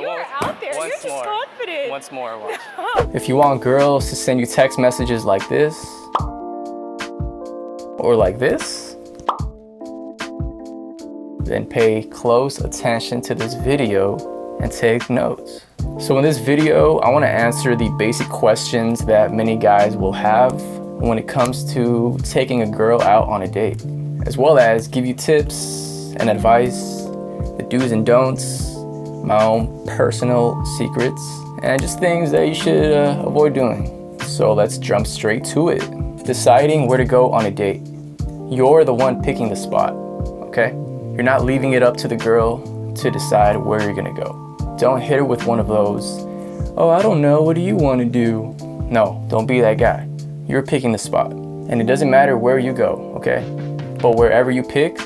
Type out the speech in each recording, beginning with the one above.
You're out there. You're just confident. Once more, watch. If you want girls to send you text messages like this, or like this, then pay close attention to this video and take notes. So in this video, I want to answer the basic questions that many guys will have when it comes to taking a girl out on a date, as well as give you tips and advice, the do's and don'ts, my own personal secrets, and just things that you should avoid doing. So let's jump straight to it. Deciding where to go on a date. You're the one picking the spot, okay? You're not leaving it up to the girl to decide where you're gonna go. Don't hit her with one of those, oh, I don't know, what do you want to do? No, don't be that guy. You're picking the spot. And it doesn't matter where you go, okay? But wherever you pick,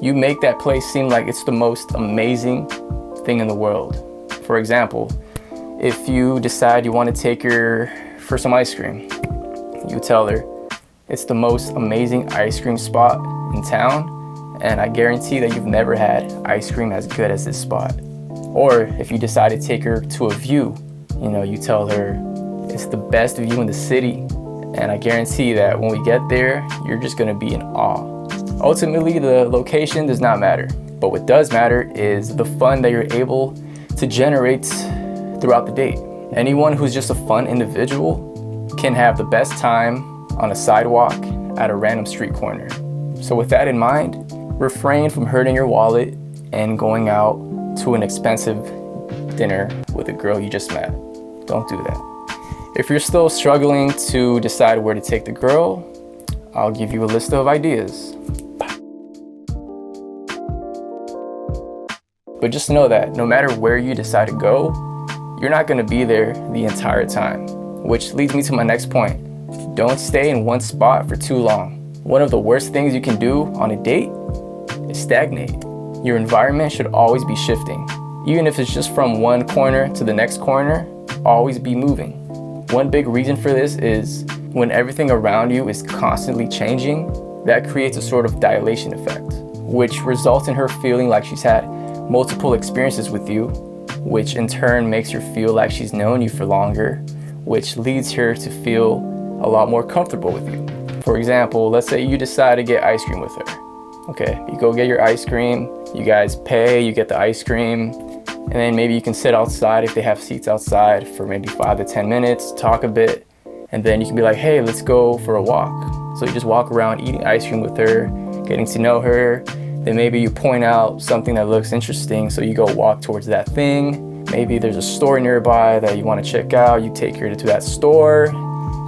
you make that place seem like it's the most amazing thing in the world. For example, if you decide you want to take her for some ice cream, you tell her it's the most amazing ice cream spot in town, and I guarantee that you've never had ice cream as good as this spot. Or if you decide to take her to a view, you tell her it's the best view in the city, and I guarantee that when we get there, you're just going to be in awe. Ultimately, the location does not matter. But what does matter is the fun that you're able to generate throughout the date. Anyone who's just a fun individual can have the best time on a sidewalk at a random street corner. So with that in mind, refrain from hurting your wallet and going out to an expensive dinner with a girl you just met. Don't do that. If you're still struggling to decide where to take the girl, I'll give you a list of ideas. But just know that no matter where you decide to go, you're not going to be there the entire time. Which leads me to my next point. Don't stay in one spot for too long. One of the worst things you can do on a date is stagnate. Your environment should always be shifting. Even if it's just from one corner to the next corner, always be moving. One big reason for this is when everything around you is constantly changing, that creates a sort of dilation effect, which results in her feeling like she's had multiple experiences with you, which in turn makes her feel like she's known you for longer, which leads her to feel a lot more comfortable with you. For example, let's say you decide to get ice cream with her. Okay, you go get your ice cream, you guys pay, you get the ice cream, and then maybe you can sit outside if they have seats outside for maybe 5 to 10 minutes, talk a bit, and then you can be like, hey, let's go for a walk. So you just walk around eating ice cream with her, getting to know her. Then maybe you point out something that looks interesting, so you go walk towards that thing. Maybe there's a store nearby that you want to check out, you take her to that store.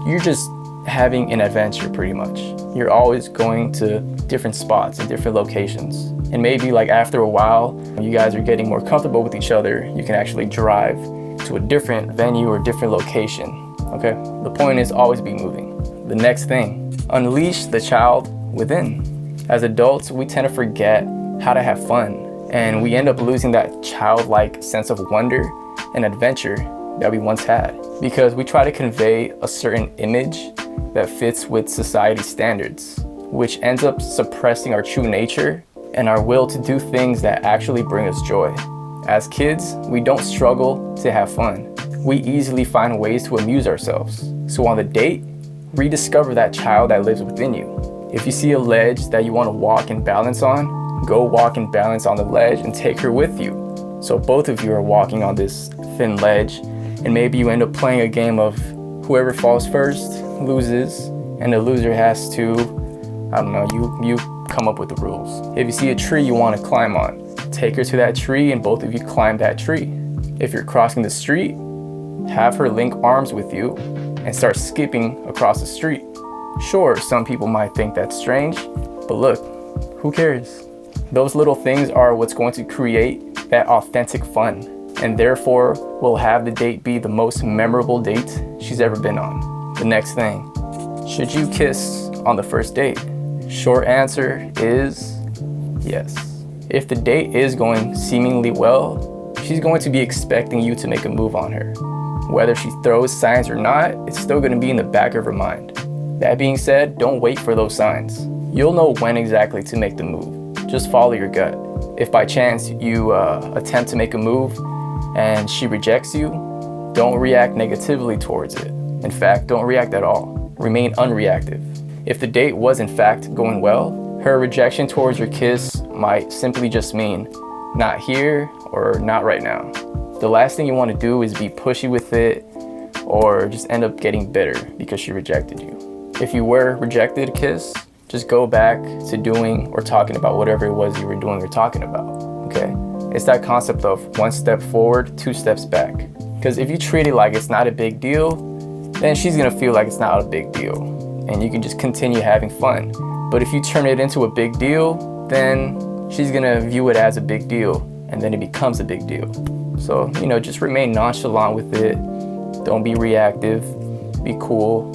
You're just having an adventure pretty much. You're always going to different spots and different locations. And maybe like after a while, when you guys are getting more comfortable with each other, you can actually drive to a different venue or different location, okay? The point is always be moving. The next thing, unleash the child within. As adults, we tend to forget how to have fun, and we end up losing that childlike sense of wonder and adventure that we once had because we try to convey a certain image that fits with society standards, which ends up suppressing our true nature and our will to do things that actually bring us joy. As kids, we don't struggle to have fun. We easily find ways to amuse ourselves. So on the date, rediscover that child that lives within you. If you see a ledge that you want to walk and balance on, go walk and balance on the ledge and take her with you. So both of you are walking on this thin ledge, and maybe you end up playing a game of whoever falls first loses, and the loser has to, I don't know, you come up with the rules. If you see a tree you want to climb on, take her to that tree and both of you climb that tree. If you're crossing the street, have her link arms with you and start skipping across the street. Sure, some people might think that's strange, but look, who cares? Those little things are what's going to create that authentic fun, and therefore will have the date be the most memorable date she's ever been on. The next thing, should you kiss on the first date? Short answer is yes. If the date is going seemingly well, she's going to be expecting you to make a move on her. Whether she throws signs or not, it's still going to be in the back of her mind. That being said, don't wait for those signs. You'll know when exactly to make the move. Just follow your gut. If by chance you attempt to make a move and she rejects you, don't react negatively towards it. In fact, don't react at all. Remain unreactive. If the date was in fact going well, her rejection towards your kiss might simply just mean not here or not right now. The last thing you want to do is be pushy with it or just end up getting bitter because she rejected you. If you were rejected a kiss, just go back to doing or talking about whatever it was you were doing or talking about, okay? It's that concept of 1 step forward, 2 steps back. Because if you treat it like it's not a big deal, then she's gonna feel like it's not a big deal and you can just continue having fun. But if you turn it into a big deal, then she's gonna view it as a big deal and then it becomes a big deal. So, just remain nonchalant with it. Don't be reactive, be cool,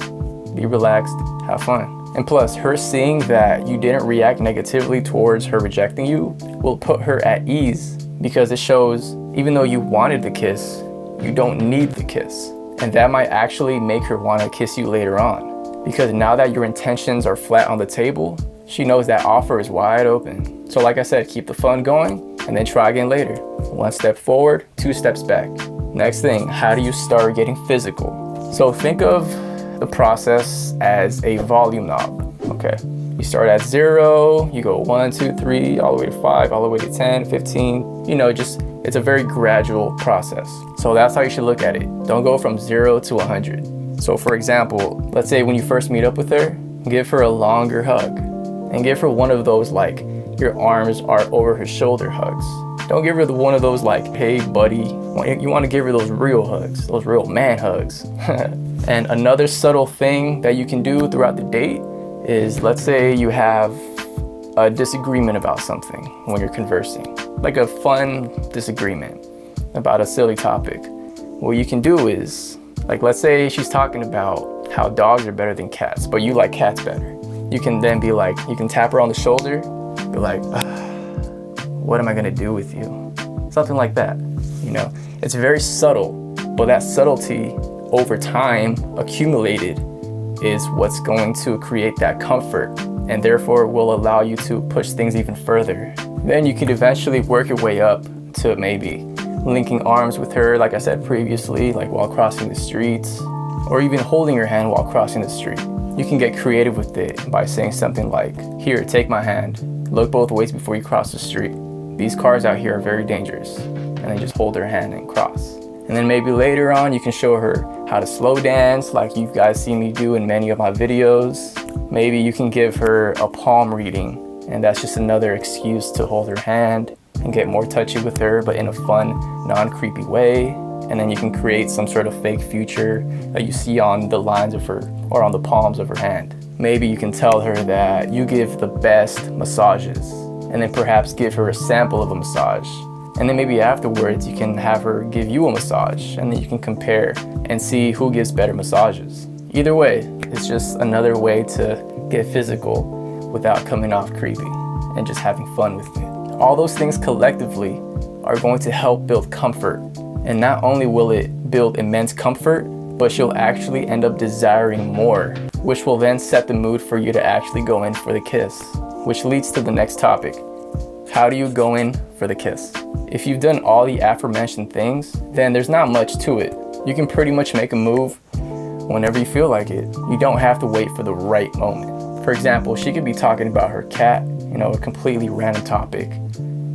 be relaxed, have fun. And plus, her seeing that you didn't react negatively towards her rejecting you will put her at ease because it shows even though you wanted the kiss, you don't need the kiss. And that might actually make her want to kiss you later on. Because now that your intentions are flat on the table, she knows that offer is wide open. So like I said, keep the fun going and then try again later. 1 step forward, 2 steps back. Next thing, how do you start getting physical? So think of the process as a volume knob, okay? You start at 0, you go 1, 2, 3, all the way to 5, all the way to 10, 15, it's a very gradual process. So that's how you should look at it. Don't go from 0 to 100. So for example, let's say when you first meet up with her, give her a longer hug and give her one of those like your arms are over her shoulder hugs. Don't give her one of those like, hey buddy. You want to give her those real hugs, those real man hugs. And another subtle thing that you can do throughout the date is, let's say you have a disagreement about something when you're conversing, like a fun disagreement about a silly topic. What you can do is, like, let's say she's talking about how dogs are better than cats, but you like cats better. You can then be like, you can tap her on the shoulder, be like, what am I gonna do with you? Something like that, It's very subtle, but that subtlety over time accumulated is what's going to create that comfort and therefore will allow you to push things even further. Then you can eventually work your way up to maybe linking arms with her, like I said previously, like while crossing the streets, or even holding her hand while crossing the street. You can get creative with it by saying something like, here, take my hand, look both ways before you cross the street. These cars out here are very dangerous. And then just hold her hand and cross. And then maybe later on, you can show her how to slow dance like you guys see me do in many of my videos. Maybe you can give her a palm reading, and that's just another excuse to hold her hand and get more touchy with her, but in a fun, non-creepy way. And then you can create some sort of fake future that you see on the lines of her or on the palms of her hand. Maybe you can tell her that you give the best massages, and then perhaps give her a sample of a massage. And then maybe afterwards you can have her give you a massage, and then you can compare and see who gives better massages. Either way, it's just another way to get physical without coming off creepy and just having fun with it. All those things collectively are going to help build comfort. And not only will it build immense comfort, but she'll actually end up desiring more, which will then set the mood for you to actually go in for the kiss. Which leads to the next topic. How do you go in for the kiss? If you've done all the aforementioned things, then there's not much to it. You can pretty much make a move whenever you feel like it. You don't have to wait for the right moment. For example, she could be talking about her cat, a completely random topic.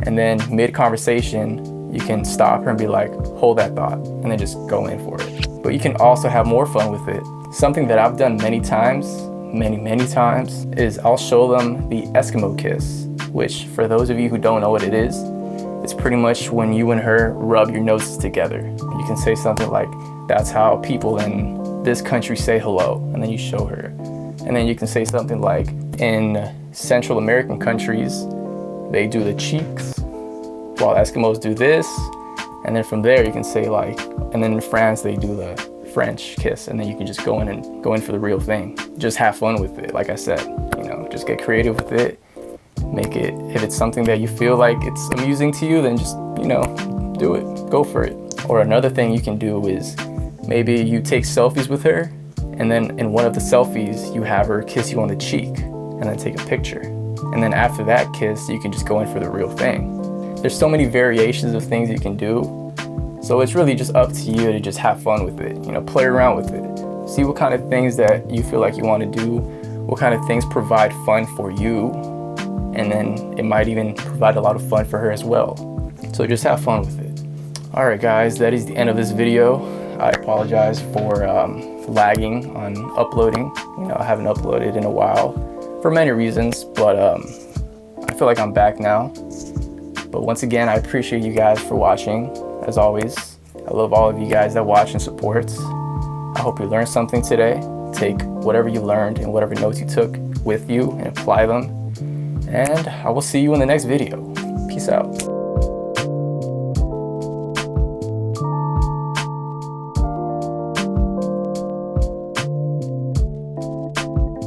And then mid-conversation, you can stop her and be like, hold that thought, and then just go in for it. But you can also have more fun with it. Something that I've done many times, many times, is I'll show them the Eskimo kiss, which for those of you who don't know what it is, it's pretty much when you and her rub your noses together. You can say something like, that's how people in this country say hello, and then you show her. And then you can say something like, in Central American countries, they do the cheeks, while Eskimos do this. And then from there you can say like, and then in France they do the French kiss, and then you can just go in for the real thing. Just have fun with it, like I said, just get creative with it. Make it, if it's something that you feel like it's amusing to you, then just, do it, go for it. Or another thing you can do is maybe you take selfies with her, and then in one of the selfies, you have her kiss you on the cheek, and then take a picture. And then after that kiss, you can just go in for the real thing. There's so many variations of things you can do. So it's really just up to you to just have fun with it, you know, play around with it. See what kind of things that you feel like you want to do, what kind of things provide fun for you, and then it might even provide a lot of fun for her as well. So just have fun with it. All right, guys, that is the end of this video. I apologize for lagging on uploading. You know, I haven't uploaded in a while for many reasons, but I feel like I'm back now. But once again, I appreciate you guys for watching. As always, I love all of you guys that watch and support. I hope you learned something today. Take whatever you learned and whatever notes you took with you and apply them. And I will see you in the next video. Peace out.